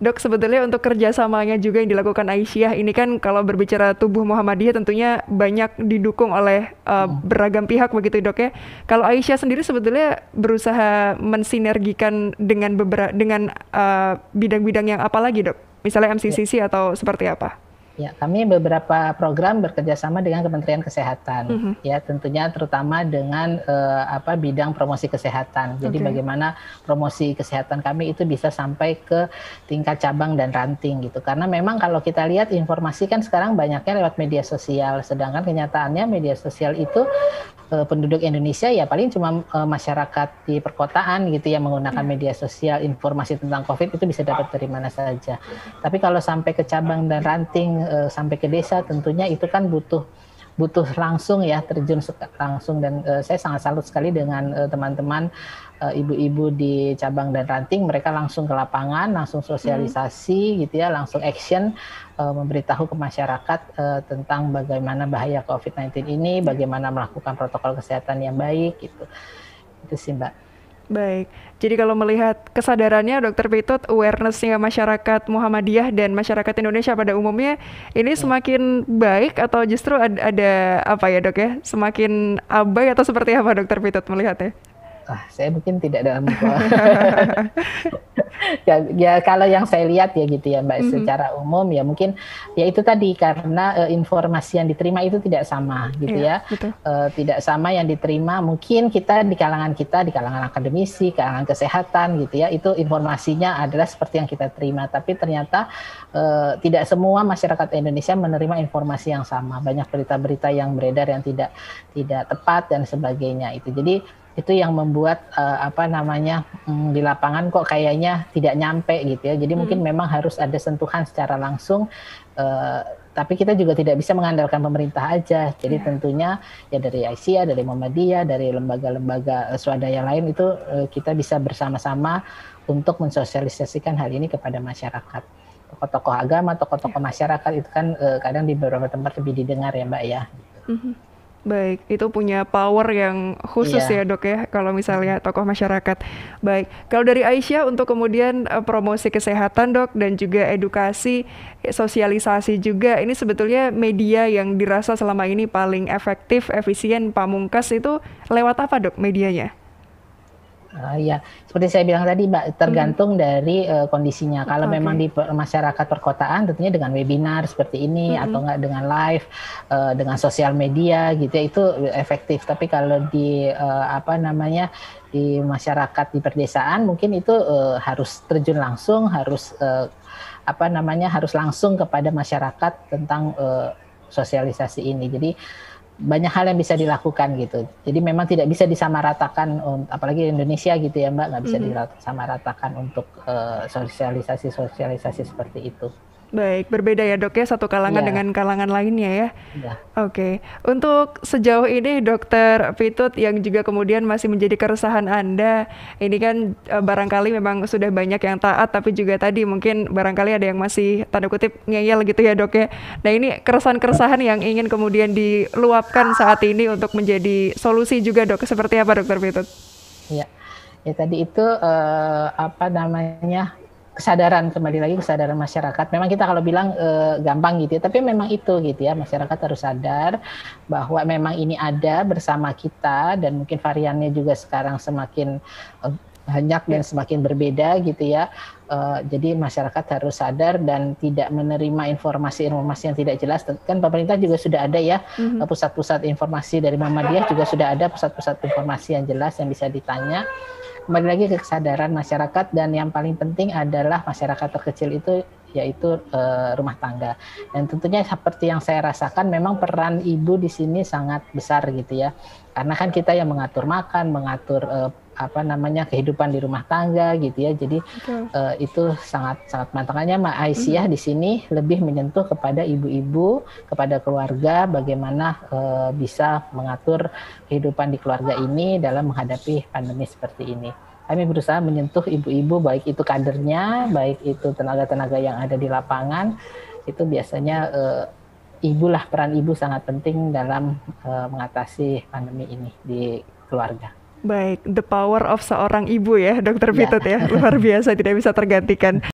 Dok, sebetulnya untuk kerjasamanya juga yang dilakukan Aisyah ini kan kalau berbicara tubuh Muhammadiyah tentunya banyak didukung oleh Mm. beragam pihak begitu Dok ya. Kalau Aisyah sendiri sebetulnya berusaha mensinergikan dengan bidang-bidang yang apa lagi Dok? Misalnya Ya, MCCC atau seperti apa? ya, kami beberapa program bekerja sama dengan Kementerian Kesehatan, Mhm. ya tentunya terutama dengan bidang promosi kesehatan. Jadi Oke. bagaimana promosi kesehatan kami itu bisa sampai ke tingkat cabang dan ranting gitu. Karena memang kalau kita lihat informasi kan sekarang banyaknya lewat media sosial, sedangkan kenyataannya media sosial itu penduduk Indonesia ya paling cuma masyarakat di perkotaan gitu ya menggunakan Ya. media sosial, informasi tentang COVID itu bisa dapat dari mana saja. Tapi kalau sampai ke cabang dan ranting, sampai ke desa tentunya itu kan butuh butuh langsung ya terjun langsung, dan saya sangat salut sekali dengan teman-teman ibu-ibu di cabang dan ranting. Mereka langsung ke lapangan, langsung Mhm. sosialisasi gitu ya, langsung action, memberitahu ke masyarakat tentang bagaimana bahaya COVID-19 ini, Ya. bagaimana melakukan protokol kesehatan yang baik gitu. Itu sih Mbak. Baik, jadi kalau melihat kesadarannya Dokter Pitut, awareness-nya masyarakat Muhammadiyah dan masyarakat Indonesia pada umumnya ini Ya. semakin baik atau justru ada apa ya Dok ya, semakin abai atau seperti apa Dokter Pitut melihatnya? Saya mungkin tidak dalam ya, ya kalau yang saya lihat ya gitu ya Mbak, Mhm. secara umum ya mungkin ya itu tadi karena informasi yang diterima itu tidak sama gitu Iya, ya. betul. Tidak sama yang diterima mungkin kita di kalangan akademisi, kalangan kesehatan gitu ya, itu informasinya adalah seperti yang kita terima, tapi ternyata tidak semua masyarakat Indonesia menerima informasi yang sama. Banyak berita-berita yang beredar yang tidak tidak tepat dan sebagainya itu. Jadi itu yang membuat di lapangan kok kayaknya tidak nyampe gitu ya. Jadi mungkin Mhm. memang harus ada sentuhan secara langsung, eee, tapi kita juga tidak bisa mengandalkan pemerintah aja. Jadi Iya. tentunya ya dari Aisyah, dari Muhammadiyah, dari lembaga-lembaga swadaya lain itu kita bisa bersama-sama untuk mensosialisasikan hal ini kepada masyarakat. Tokoh-tokoh agama, tokoh-tokoh Iya. masyarakat itu kan kadang di beberapa tempat lebih didengar ya Mbak ya. Mhm. Baik, itu punya power yang khusus Iya. ya Dok ya, kalau misalnya tokoh masyarakat. Baik, kalau dari Aisyah untuk kemudian promosi kesehatan Dok dan juga edukasi, sosialisasi juga, ini sebetulnya media yang dirasa selama ini paling efektif, efisien, pamungkas itu lewat apa Dok medianya? Iya, seperti saya bilang tadi Mbak, Mhm. tergantung dari kondisinya. Kalau memang Oke. di masyarakat perkotaan tentunya dengan webinar seperti ini atau Mhm. enggak dengan live, dengan sosial media gitu ya, itu efektif. Tapi kalau di di masyarakat di perdesaan mungkin itu harus terjun langsung, harus harus langsung kepada masyarakat tentang sosialisasi ini. Jadi banyak hal yang bisa dilakukan gitu. Jadi memang tidak bisa disamaratakan, apalagi Indonesia gitu ya Mbak, nggak bisa Mhm. disamaratakan untuk sosialisasi seperti itu. Baik, berbeda ya Dok ya, satu kalangan Iya, dengan kalangan lainnya ya. iya. Oke, untuk sejauh ini Dokter Pitut yang juga kemudian masih menjadi keresahan Anda, ini kan barangkali memang sudah banyak yang taat, tapi juga tadi mungkin barangkali ada yang masih tanda kutip ngeyel gitu ya Dok ya. Nah ini keresahan-keresahan yang ingin kemudian diluapkan saat ini untuk menjadi solusi juga Dok, seperti apa Dokter Pitut? Iya. Ya tadi itu kesadaran, kembali lagi kesadaran masyarakat. Memang kita kalau bilang gampang gitu ya, tapi memang itu gitu ya, masyarakat harus sadar bahwa memang ini ada bersama kita dan mungkin variannya juga sekarang semakin banyak dan Ya. semakin berbeda gitu ya. Jadi masyarakat harus sadar dan tidak menerima informasi-informasi yang tidak jelas. Kan pemerintah juga sudah ada ya, Mhm. pusat-pusat informasi dari Muhammadiyah juga sudah ada pusat-pusat informasi yang jelas yang bisa ditanya. Kembali lagi ke kesadaran masyarakat, dan yang paling penting adalah masyarakat terkecil itu yaitu rumah tangga. Dan tentunya seperti yang saya rasakan memang peran ibu di sini sangat besar gitu ya. Karena kan kita yang mengatur makan, mengatur kehidupan di rumah tangga gitu ya. Jadi Betul. itu sangat sangat makanya Mbak Mhm. Aisyah di sini lebih menyentuh kepada ibu-ibu, kepada keluarga, bagaimana bisa mengatur kehidupan di keluarga ini dalam menghadapi pandemi seperti ini. Kami berusaha menyentuh ibu-ibu, baik itu kadernya, baik itu tenaga-tenaga yang ada di lapangan. Itu biasanya ibulah, peran ibu sangat penting dalam mengatasi pandemi ini di keluarga. Baik, the power of seorang ibu ya Dokter Ya. Pitut ya, luar biasa tidak bisa tergantikan.